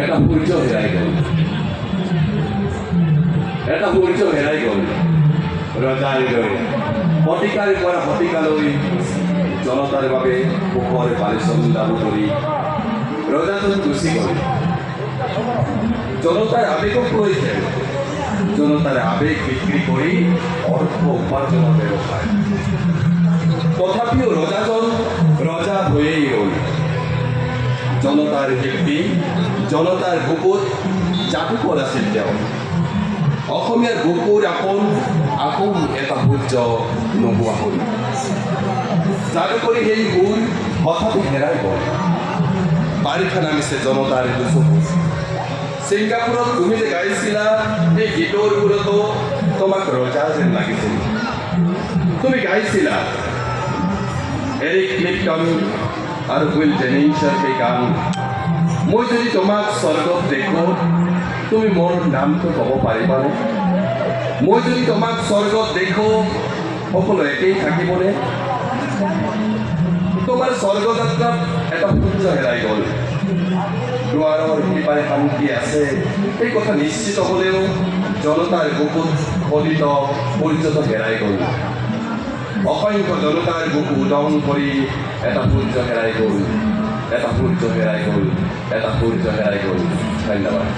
এটা সূৰ্য হেৰাই গ'ল, এটা সূৰ্য হেৰাই গ'ল। ৰজাৰ দৰে শতিকাৰ পৰা শতিকালৈ জনতাৰ বাবে পোহৰ বালিচন লাভ কৰি ৰজাজন গুচি গ'ল। জনতাৰ আবেগক লৈ খেল, জনতাৰ আবেগ বিক্ৰী কৰি অৰ্থ উপাৰ্জনৰ ব্যৱসায়। তথাপিও ৰজাজন ৰজা হৈয়েই ৰ'ল। জনতাৰ শিল্পী, জনতাৰ বুকুত যাদুকৰ আছিল তেওঁ। অসমীয়াৰ বুকুৰ আকৌ এটা সূৰ্য নোহোৱা হ'ল। যাদুকৰী সেই সুৰ হঠাৎ হেৰাই গ'ল। বাৰিষা নামিছে জনতাৰ দুচকু। ছিংগাপুৰত তুমি যে গাইছিলা এই গীতৰ সুৰতো তোমাক ৰজা যেন লাগিছিল। তুমি গাইছিলা এৰিক ক্লিপটন আৰু উইল জেনিংছৰ সেই গান, মই যদি তোমাক স্বৰ্গত দেখোঁ তুমি মোৰ নামটো ক'ব পাৰিবানে? মই যদি তোমাক স্বৰ্গত দেখোঁ সকলো একেই থাকিবনে? তোমাৰ স্বৰ্গযাত্ৰাত এটা সূৰ্য হেৰাই গ'ল। দুৱাৰৰ সিপাৰে শান্তি আছে এই কথা নিশ্চিত হ'লেও জনতাৰ বুকুত ফলিত সূৰ্যটো হেৰাই গ'ল। অসংখ্য জনতাৰ বুকু উদং কৰি এটা সূৰ্য হেৰাই গ'ল, এটা সূৰ্য হেৰাই গ'ল, এটা সূৰ্য হেৰাই গ'ল। ধন্যবাদ।